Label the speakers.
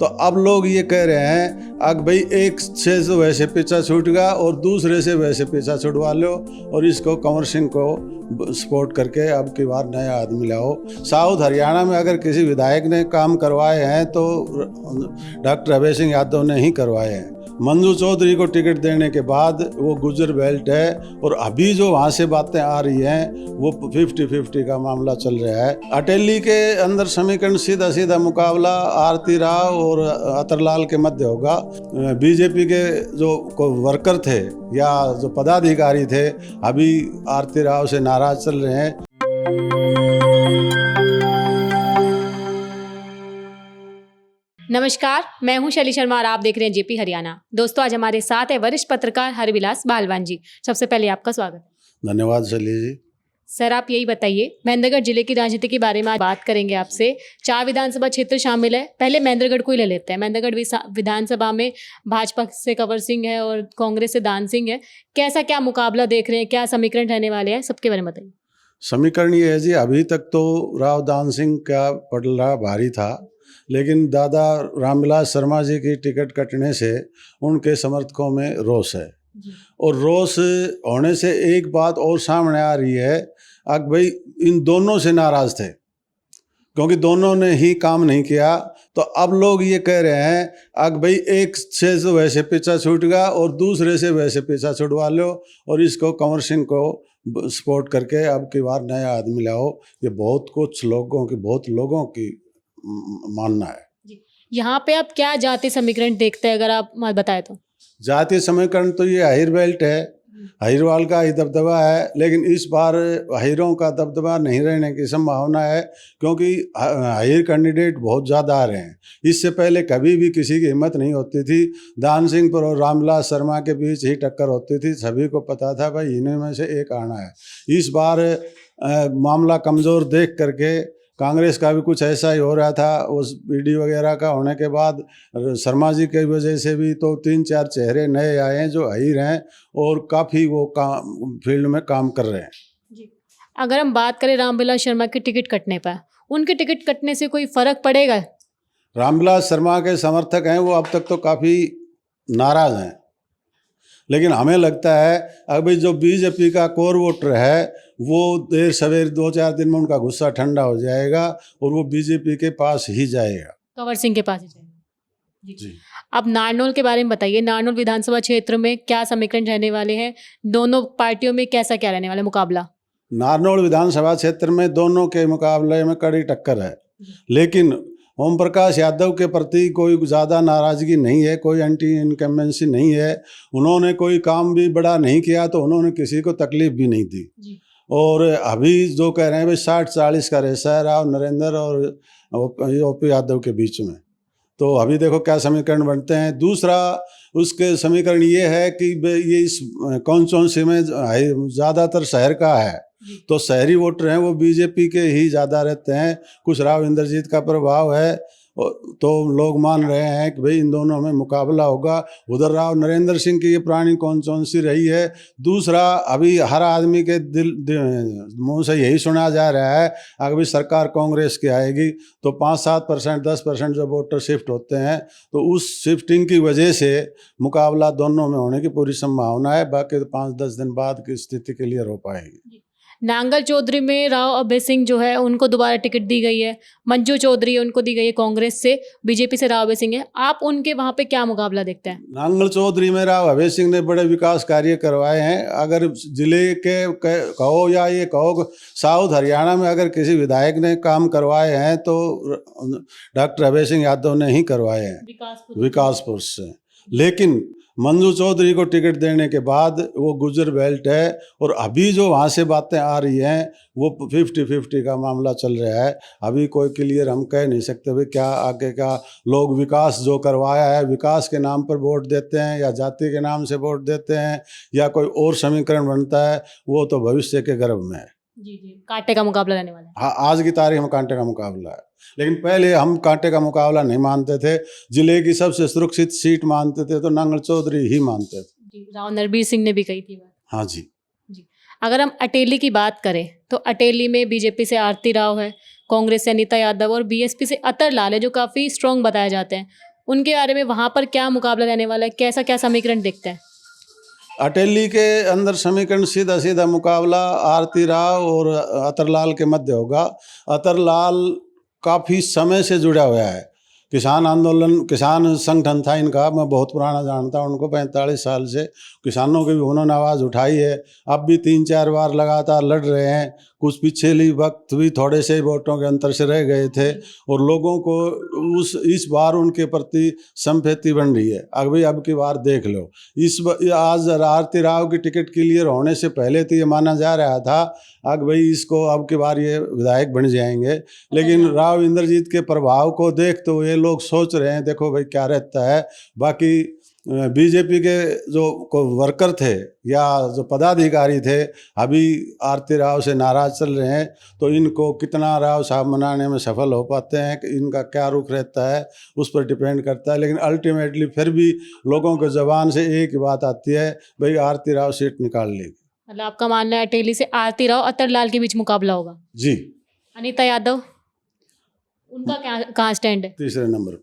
Speaker 1: तो अब लोग ये कह रहे हैं अब भाई एक से तो वैसे पीछा छूट गया और दूसरे से वैसे पीछा छुड़वा लो और इसको कंवर सिंह को सपोर्ट करके अब की बार नया आदमी लाओ। साउथ हरियाणा में अगर किसी विधायक ने काम करवाए हैं तो डॉक्टर अभय सिंह यादव ने ही करवाए हैं। मंजू चौधरी को टिकट देने के बाद वो गुजर बेल्ट है और अभी जो वहाँ से बातें आ रही हैं वो 50-50 का मामला चल रहा है। अटेली के अंदर समीकरण सीधा सीधा मुकाबला आरती राव और अतरलाल के मध्य होगा। बीजेपी के जो वर्कर थे या जो पदाधिकारी थे अभी आरती राव से नाराज चल रहे हैं।
Speaker 2: नमस्कार, मैं हूं शैली शर्मा और आप देख रहे हैं जेपी हरियाणा। दोस्तों, आज हमारे साथ है वरिष्ठ पत्रकार हरविलास बालवान जी। सबसे पहले आपका स्वागत।
Speaker 1: धन्यवाद शैली जी।
Speaker 2: सर, आप यही बताइए, महेंद्रगढ़ जिले की राजनीति के बारे में आज बात करेंगे आपसे। 4 विधानसभा क्षेत्र शामिल है। पहले महेंद्रगढ़ को ही ले लेते हैं। महेंद्रगढ़ विधानसभा में भाजपा से कंवर सिंह है और कांग्रेस से दान सिंह है। कैसा क्या मुकाबला देख रहे हैं, क्या समीकरण रहने वाले हैं, सबके बारे में बताइए।
Speaker 1: समीकरण ये है जी, अभी तक तो राव दान सिंह का पटला भारी था, लेकिन दादा रामविलास शर्मा जी की टिकट कटने से उनके समर्थकों में रोष है। और रोष होने से एक बात और सामने आ रही है, अब भाई इन दोनों से नाराज थे क्योंकि दोनों ने ही काम नहीं किया। तो अब लोग ये कह रहे हैं अब भाई एक से तो वैसे पीछा छूट गया और दूसरे से वैसे पीछा छुड़वा लो और इसको कंवर सिंह को सपोर्ट करके अब की बार नया आदमी लाओ। ये बहुत लोगों की मानना है।
Speaker 2: यहाँ पे आप क्या जातीय समीकरण देखते हैं, अगर आप बताएं तो?
Speaker 1: जातीय समीकरण तो ये अहिर बेल्ट है, अहिरवाल का ही दबदबा है, लेकिन इस बार अहिरों का दबदबा नहीं रहने की संभावना है क्योंकि अहिर कैंडिडेट बहुत ज़्यादा आ रहे हैं। इससे पहले कभी भी किसी की हिम्मत नहीं होती थी। दान सिंह पर और रामविलास शर्मा के बीच ही टक्कर होती थी, सभी को पता था भाई इन्हीं में से एक आना है। इस बार मामला कमज़ोर देख करके कांग्रेस का भी कुछ ऐसा ही हो रहा था। उस पीडी वगैरह का होने के बाद शर्मा जी की वजह से भी तो 3-4 चेहरे नए आए हैं जो अहीर हैं और काफ़ी वो फील्ड में काम कर रहे हैं
Speaker 2: जी। अगर हम बात करें रामविलास शर्मा की टिकट कटने पर, उनके टिकट कटने से कोई फर्क पड़ेगा?
Speaker 1: रामविलास शर्मा के समर्थक हैं वो अब तक तो काफ़ी नाराज़ हैं, लेकिन हमें लगता है अभी जो बीजेपी का कोर वोटर है वो देर सवेर 2-4 दिन में उनका गुस्सा ठंडा हो जाएगा और वो बीजेपी के पास ही जाएगा,
Speaker 2: कंवर सिंह के पास ही जाएगा।
Speaker 1: जी।
Speaker 2: अब नारनौल के बारे में बताइए। नारनौल विधानसभा क्षेत्र में क्या समीकरण रहने वाले हैं? दोनों पार्टियों में कैसा क्या रहने वाला है मुकाबला?
Speaker 1: नारनौल विधानसभा क्षेत्र में दोनों के मुकाबले में कड़ी टक्कर है, लेकिन ओम प्रकाश यादव के प्रति कोई ज़्यादा नाराज़गी नहीं है, कोई एंटी इनकम्बेंसी नहीं है। उन्होंने कोई काम भी बड़ा नहीं किया तो उन्होंने किसी को तकलीफ भी नहीं दी जी। और अभी जो कह रहे हैं भाई 60-40 का रेसा है राव नरेंद्र और ओपी यादव के बीच में, तो अभी देखो क्या समीकरण बनते हैं। दूसरा उसके समीकरण ये है कि ये इस कॉन्स्टिट्यूंसी में ज़्यादातर शहर का है, तो शहरी वोटर हैं वो बीजेपी के ही ज़्यादा रहते हैं। कुछ राव इंद्रजीत का प्रभाव है, तो लोग मान रहे हैं कि भाई इन दोनों में मुकाबला होगा। उधर राव नरेंद्र सिंह की ये पुरानी कॉन्स्टिट्यूंसी रही है। दूसरा, अभी हर आदमी के मुंह से यही सुना जा रहा है अगर सरकार कांग्रेस की आएगी तो 5-7%, 10% जो वोटर शिफ्ट होते हैं, तो उस शिफ्टिंग की वजह से मुकाबला दोनों में होने की पूरी संभावना है। बाकी तो 5-10 दिन बाद की स्थिति क्लियर हो पाएगी।
Speaker 2: नांगल चौधरी में राव अभय सिंह जो है उनको दोबारा टिकट दी गई है। मंजू चौधरी उनको दी गई है कांग्रेस से, बीजेपी से राव अभय सिंह है। आप उनके वहाँ पे क्या मुकाबला देखते हैं?
Speaker 1: नांगल चौधरी में राव अभय सिंह ने बड़े विकास कार्य करवाए हैं। अगर जिले के कहो या ये कहो साउथ हरियाणा में अगर किसी विधायक ने काम करवाए हैं तो डॉक्टर अभय सिंह यादव ने ही करवाए हैं विकासपुर से। लेकिन मंजू चौधरी को टिकट देने के बाद वो गुजर बेल्ट है और अभी जो वहाँ से बातें आ रही हैं वो 50-50 का मामला चल रहा है। अभी कोई क्लियर हम कह नहीं सकते भाई क्या आगे का। लोग विकास जो करवाया है विकास के नाम पर वोट देते हैं या जाति के नाम से वोट देते हैं या कोई और समीकरण बनता है, वो तो भविष्य के गर्भ में है।
Speaker 2: जी जी, कांटे का मुकाबला रहने वाला है।
Speaker 1: हाँ, आज की तारीख में कांटे का मुकाबला है, लेकिन पहले हम कांटे का मुकाबला नहीं मानते थे। जिले की सबसे सुरक्षित सीट मानते थे तो नांगल चौधरी ही मानते थे।
Speaker 2: राव नरबीर सिंह ने भी कही थी बात।
Speaker 1: हाँ जी।
Speaker 2: अगर हम अटेली की बात करें तो अटेली में बीजेपी से आरती राव है, कांग्रेस से अनीता यादव और बीएसपी से अतरलाल है जो काफ़ी स्ट्रॉन्ग बताए जाते हैं। उनके बारे में वहाँ पर क्या मुकाबला रहने वाला है, कैसा क्या समीकरण दिखता है?
Speaker 1: अटेली के अंदर समीकरण सीधा सीधा मुकाबला आरती राव और अतरलाल के मध्य होगा। अतरलाल काफ़ी समय से जुड़ा हुआ है, किसान आंदोलन, किसान संगठन था इनका, मैं बहुत पुराना जानता हूँ उनको, 45 साल से किसानों की भी उन्होंने आवाज़ उठाई है। अब भी 3-4 बार लगातार लड़ रहे हैं। कुछ पिछले वक्त भी थोड़े से वोटों के अंतर से रह गए थे और लोगों को इस बार उनके प्रति संपत्ति बन रही है। अब की बार देख लो, आज आरती राव की टिकट क्लियर होने से पहले तो ये माना जा रहा था भाई इसको अब की बार ये विधायक बन जाएंगे, लेकिन राव इंद्रजीत के प्रभाव को देख तो ये लोग सोच रहे हैं देखो भाई क्या रहता है। बाकी बीजेपी के जो वर्कर थे या जो पदाधिकारी थे अभी आरती राव से नाराज चल रहे हैं, तो इनको कितना राव साहब मनाने में सफल हो पाते हैं कि इनका क्या रुख रहता है उस पर डिपेंड करता है। लेकिन अल्टीमेटली फिर भी लोगों के ज़बान से एक ही बात आती है, भाई आरती राव सीट निकाल लेगी।
Speaker 2: मतलब आपका मानना है अटेली से आरती राव अतरलाल के बीच मुकाबला होगा?
Speaker 1: जी।
Speaker 2: अनीता यादव, उनका क्या कहाँ स्टैंड है?
Speaker 1: तीसरे नंबर।